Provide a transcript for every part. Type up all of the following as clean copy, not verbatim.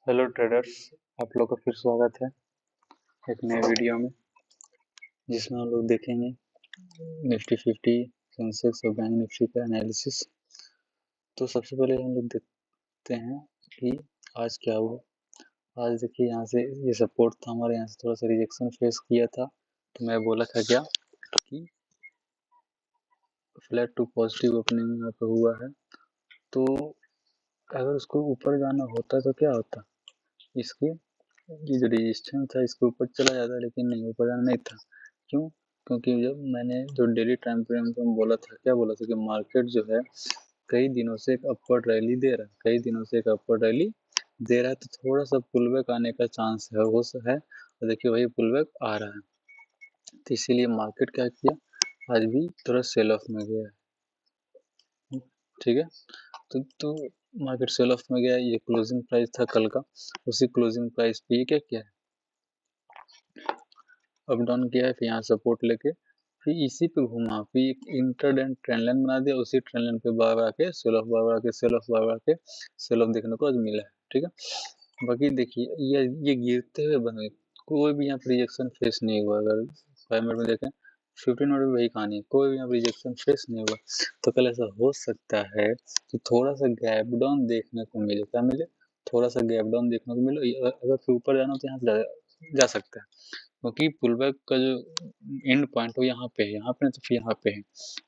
Hello traders, आप लोग का फिर स्वागत है एक नए वीडियो में, जिसमें हम लोग देखेंगे निफ्टी 50, सेंसेक्स और बैंक निफ्टी का एनालिसिस। तो सबसे पहले हम लोग देखते हैं कि आज क्या हुआ। आज देखिए, यहाँ से ये सपोर्ट था हमारे, यहाँ से थोड़ा सा रिजेक्शन फेस किया था। तो मैं बोला था क्या कि फ्लैट टू पॉजिटिव ओपनिंग यहाँ पे हुआ है, तो अगर उसको ऊपर जाना होता तो क्या होता, इसके ये जो रजिस्टेंस था इसके ऊपर चला जाता, लेकिन नहीं, ऊपर जाना नहीं था। क्यों? क्योंकि जब मैंने जो डेली टाइम फ्रेम को बोला था, क्या बोला था कि मार्केट जो है कई दिनों से एक अपवर्ड रैली दे रहा है, कई दिनों से एक अपवर्ड रैली दे रहा है, तो थोड़ा सा पुलबैक आने का चांस है, हो है। और देखिए वही पुलबैक आ रहा है, तो इसीलिए मार्केट क्या किया, आज भी थोड़ा सेल ऑफ में गया है। ठीक है, तो मार्केट सेल ऑफ में गया। ये क्लोजिंग प्राइस था कल का, उसी क्लोजिंग प्राइस पे ये क्या किया है, अप डाउन किया है, फिर यहाँ सपोर्ट लेके फिर इसी पे घुमा, फिर एक इंटरडे ट्रेंड लाइन बना दिया, उसी ट्रेंड लाइन पे बार बार आके सेल ऑफ, बार बार आके सेल ऑफ, बार बार आके सेल ऑफ देखने को आज मिला है। ठीक है, बाकी देखिए ये गिरते हुए बने, कोई भी यहाँ पर रिजेक्शन फेस नहीं हुआ। अगर 5 मिनट में देखें, 15 मिनट में वही कहानी, कोई भी यहाँ पर रिजेक्शन फेस नहीं हुआ। तो कल ऐसा हो सकता है कि थोड़ा सा गैप डाउन देखने को मिले, क्या मिले, थोड़ा सा गैप डाउन देखने को मिले। अगर फिर ऊपर जाना तो यहाँ से जा सकता है, क्योंकि पुलबैक का जो एंड पॉइंट हो यहाँ पे है, यहाँ पे नहीं तो फिर यहाँ पे है।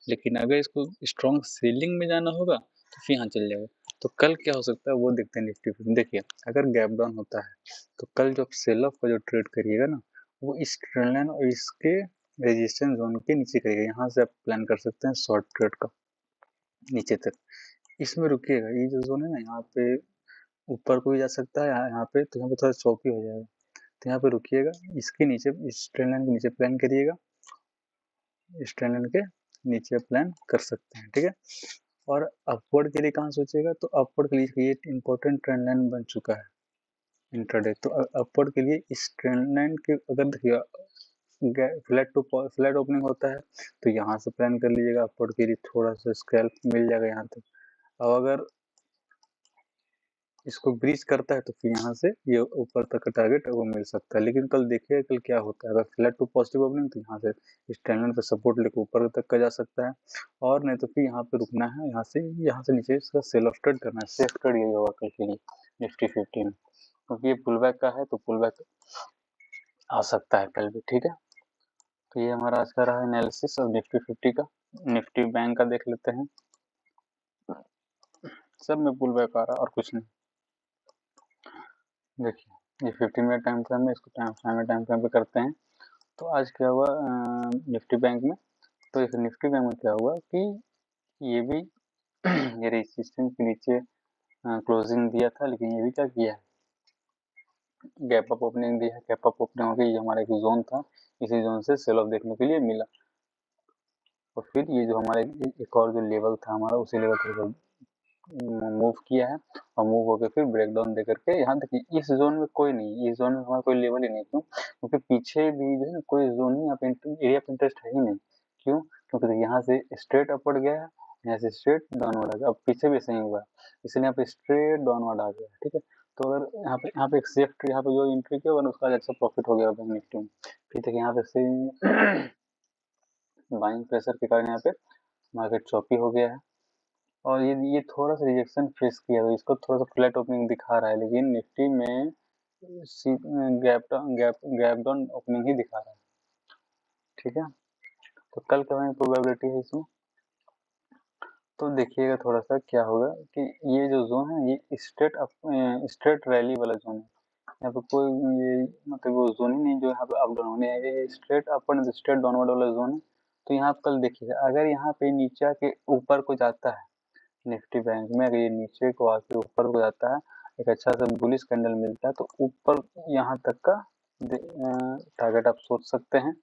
लेकिन अगर इसको स्ट्रॉन्ग सेलिंग में जाना होगा तो फिर यहाँ चल जाएगा। तो कल क्या हो सकता है वो देखते हैं निफ्टी पे। देखिए, अगर गैप डाउन होता है तो कल जो सेल ऑफ का जो ट्रेड करिएगा ना, वो इस ट्रेंड लाइन और इसके रेजिस्टेंस जोन के नीचे करिएगा। यहाँ से आप प्लान कर सकते हैं शॉर्ट ट्रेड का, नीचे तक इसमें रुकिएगा। ये जो जोन है ना, यहाँ पे ऊपर को भी जा सकता है, यहाँ पे तो यहाँ पे थोड़ा चौकी हो जाएगा, तो यहाँ पे रुकिएगा। इसके नीचे, इस ट्रेंड लाइन के नीचे प्लान करिएगा, इस ट्रेंड लाइन के नीचे प्लान कर सकते हैं। ठीक है, और अपवर्ड के लिए कहाँ सोचिएगा, तो अपवर्ड के लिए ये इंपॉर्टेंट ट्रेंड लाइन बन चुका है इंट्राडे। तो अपवर्ड के लिए इस ट्रेंड लाइन के, अगर देखिएगा फ्लैट ओपनिंग होता है तो यहाँ से प्लान कर लीजिएगा, अपवर्ड के लिए थोड़ा सा स्कैल्प मिल जाएगा यहाँ तक। अब अगर इसको ब्रीच करता है तो फिर यहाँ से ये ऊपर तक का टारगेट वो मिल सकता है। लेकिन कल देखिए कल क्या होता है, अगर फ्लैट टू पॉजिटिव ओपनिंग तो यहाँ से इस ट्रेंड लाइन पे सपोर्ट लेकर ऊपर तक का जा सकता है, और नहीं तो फिर यहाँ पे रुकना है, यहाँ से नीचे इसका सेल ऑफ ट्रेड करना है। सेफ ट्रेड यही होगा कल के लिए निफ्टी 50 में, क्योंकि ये पुल बैक का है, तो पुल बैक आ सकता है कल भी। ठीक है, तो ये हमारा आज का रहा एनालिसिस और निफ्टी 50 का। निफ्टी बैंक का देख लेते हैं, सब में पुल बैक आ रहा है और कुछ नहीं। देखिए ये 15 मिनट टाइम फ्रेम है, इसको टाइम फ्रेम पे करते हैं। तो आज क्या हुआ निफ्टी बैंक में, तो इस निफ्टी बैंक में क्या हुआ कि ये भी ये रेजिस्टेंस के नीचे क्लोजिंग दिया था, लेकिन ये भी क्या किया है, गैप अप ओपनिंग दिया है। गैप अप ओपनिंग होगी, ये हमारा एक जोन था, इसी जोन से सेल ऑफ देखने के लिए मिला। और फिर ये जो हमारे एक और जो लेवल था हमारा, उसी लेवल पर मूव किया है, और मूव होकर फिर ब्रेकडाउन दे करके यहाँ देखिए इस जोन में कोई नहीं, इस जोन में हमारा कोई लेवल ही नहीं। क्यों? क्योंकि पीछे भी जो है कोई जोन नहीं, यहाँ पे एरिया ऑफ इंटरेस्ट है ही नहीं। क्यों? क्योंकि यहाँ से स्ट्रेट अपवर्ड गया है, यहाँ से स्ट्रेट डाउनवर्ड आ गया, अब पीछे भी सही हुआ है, इसलिए यहाँ पे स्ट्रेट डाउनवर्ड आ गया। ठीक है, तो अगर यहाँ पे एक सेफ यहाँ पे जो एंट्री किया होगा उसका अच्छा प्रॉफिट हो गया बैंक निफ्टी में। फिर देखिए यहाँ पे से बाइंग प्रेशर के कारण यहाँ पे मार्केट चॉपी हो गया है, और ये थोड़ा सा रिजेक्शन फेस किया, तो इसको थोड़ा सा फ्लैट ओपनिंग दिखा रहा है, लेकिन निफ्टी में गैप डाउन ओपनिंग ही दिखा रहा है। ठीक है, तो कल क्या प्रोबेबिलिटी है इसमें, तो देखिएगा थोड़ा सा क्या होगा कि ये जो जोन है ये स्ट्रेट रैली वाला जोन है। यहाँ पे कोई ये मतलब वो जोन ही नहीं जो यहाँ पे अप डाउन होने है, ये स्ट्रेट अपवर्ड स्ट्रेट डाउनवर्ड वाला जोन है। तो यहाँ पे कल देखिएगा, अगर यहाँ पे नीचे के ऊपर को जाता है निफ्टी बैंक में, अगर ये नीचे को आके ऊपर को जाता है, एक अच्छा सा बुलिश कैंडल मिलता है, तो ऊपर यहाँ तक का टारगेट आप सोच सकते हैं।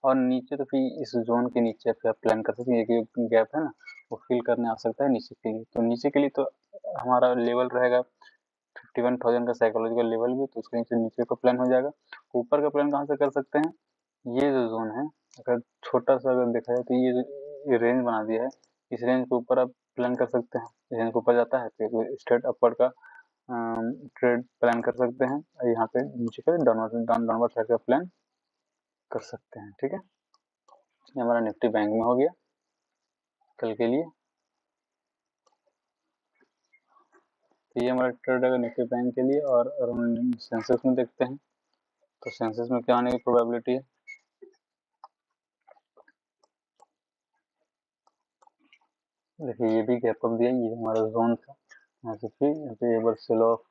और नीचे तो फिर इस जोन के नीचे फिर आप प्लान कर सकते हैं, एक गैप है ना वो फिल करने आ सकता है नीचे के लिए। तो नीचे के लिए तो हमारा लेवल रहेगा 51,000 का साइकोलॉजिकल लेवल भी, तो उसके नीचे का प्लान हो जाएगा। ऊपर का प्लान कहाँ से कर सकते हैं, ये जो जोन है अगर छोटा सा अगर देखा जाए तो ये रेंज बना दिया है, इस रेंज के ऊपर आप प्लान कर सकते हैं। रेंज के ऊपर जाता है तो स्ट्रेट अपवर्ड का ट्रेड प्लान कर सकते हैं। यहाँ पे नीचे कर डाउनवर्ड साइड का प्लान कर सकते हैं। ठीक है, ये हमारा निफ्टी बैंक में हो गया कल के लिए। तो ये हमारा ट्रेड है निफ्टी बैंक के लिए। और हम सेंसेक्स में देखते हैं, तो सेंसेक्स में क्या आने की प्रोबेबिलिटी है। देखिए ये भी गैप अप दिया, ये हमारा जोन था, यहाँ से फिर यहाँ पे एक बार सेल ऑफ,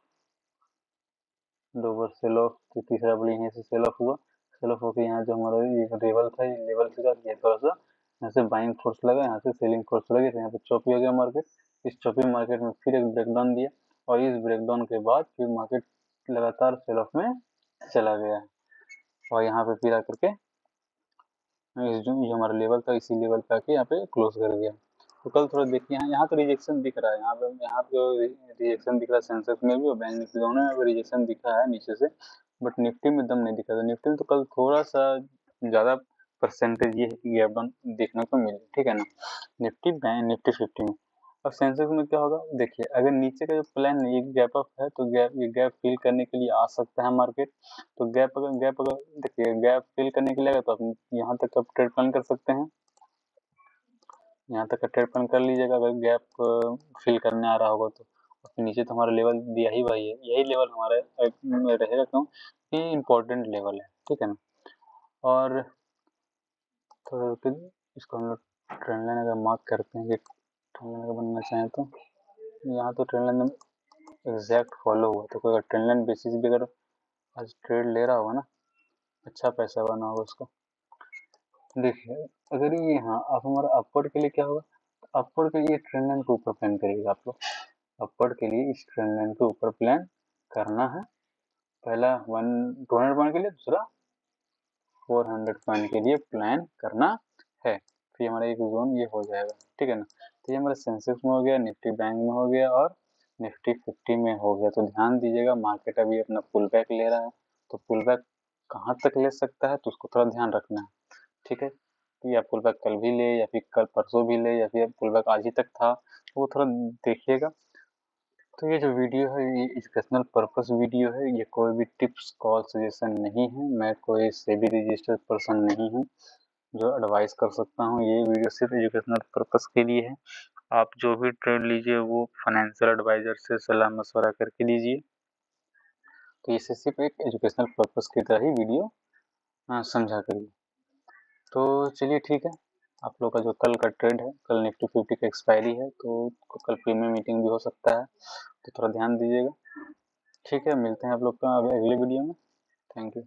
दो बार सेल ऑफ, तो तीसरा बार यहाँ से सेल ऑफ हुआ। सेल ऑफ होकर यहाँ जो हमारा ये लेवल था, ये लेवल से ये थोड़ा सा यहाँ से बाइंग फोर्स लगा, यहाँ से सेलिंग फोर्स लगी, तो यहाँ पे चौपी हो गया मार्केट। इस चौपी मार्केट में फिर एक ब्रेकडाउन दिया, और इस ब्रेकडाउन के बाद फिर मार्केट लगातार सेल ऑफ में चला गया, और यहाँ पे फिर आकर के इस जो ये हमारा लेवल था, इसी लेवल पे आके यहाँ पे क्लोज कर गया। तो कल थोड़ा देखिए, यहाँ तो रिजेक्शन दिख रहा है, यहाँ पे रिजेक्शन दिख रहा है सेंसेक्स में भी और बैंक निफ्टी दोनों में रिजेक्शन दिख रहा है नीचे से, बट निफ्टी में दम नहीं दिखा। तो निफ्टी में तो कल थोड़ा सा ज़्यादा परसेंटेज ये है कि गैप डाउन देखने को मिले। ठीक है ना, निफ्टी बैंक निफ्टी 50 में। अब सेंसेक्स में क्या होगा, देखिए अगर नीचे का जो प्लान ये गैप अप है, तो ये गैप फिल करने के लिए आ सकता है मार्केट। तो गैप अगर देखिए गैप फिल करने के लिए आएगा, तो आप यहाँ तक आप ट्रेड प्लान कर सकते हैं, यहाँ तक का ट्रेड प्लान कर लीजिएगा अगर गैप फिल करने आ रहा होगा तो। और नीचे तो हमारा लेवल दिया ही वही है, यही लेवल हमारा रहेगा, क्यों कि इम्पोर्टेंट लेवल है। ठीक है ना, और तो फिर इसको हम लोग ट्रेंड लाइन अगर मार्क करते हैं कि ट्रेंड लाइन अगर बनना चाहें, तो यहाँ तो ट्रेंड लाइन एग्जैक्ट फॉलो हुआ, तो कोई ट्रेंड लाइन बेसिस भी अगर आज ट्रेड ले रहा होगा ना, अच्छा पैसा बना होगा उसका। देखिए अगर ये यहाँ आप हमारा अपवर्ड के लिए क्या होगा, अपवर्ड के लिए ट्रेंड लाइन के ऊपर प्लान करिएगा आप लोग। अपवर्ड के लिए इस ट्रेंड लाइन के ऊपर प्लान करना है। पहला 200 पॉइंट के लिए, दूसरा 400 पॉइंट के लिए प्लान करना है। फिर हमारा एक जोन ये हो जाएगा। ठीक है ना, तो ये हमारा सेंसेक्स में हो गया, निफ्टी बैंक में हो गया, और निफ्टी 50 में हो गया। तो ध्यान दीजिएगा, मार्केट अभी अपना पुल बैक ले रहा है, तो पुल बैक कहाँ तक ले सकता है, तो उसको थोड़ा ध्यान रखना है। ठीक है, कि या पुल बैक कल भी ले, या फिर कल परसों भी ले, या फिर पुल बैक आज ही तक था, वो थोड़ा देखिएगा। तो ये जो वीडियो है ये एजुकेशनल पर्पस वीडियो है, ये कोई भी टिप्स कॉल सजेशन नहीं है, मैं कोई सेबी रजिस्टर्ड पर्सन नहीं हूँ जो एडवाइस कर सकता हूँ। ये वीडियो सिर्फ एजुकेशनल पर्पस के लिए है। आप जो भी ट्रेड लीजिए वो फाइनेंशियल एडवाइजर से सलाह मशवरा करके लीजिए। तो इसे सिर्फ एक एजुकेशनल पर्पस की तरह ही वीडियो समझा करिए। तो चलिए ठीक है, आप लोग का जो कल का ट्रेड है, कल निफ्टी 50 का एक्सपायरी है, तो कल प्रीमियम मीटिंग भी हो सकता है, तो थोड़ा ध्यान दीजिएगा। ठीक है, मिलते हैं आप लोग का अगले वीडियो में। Thank you.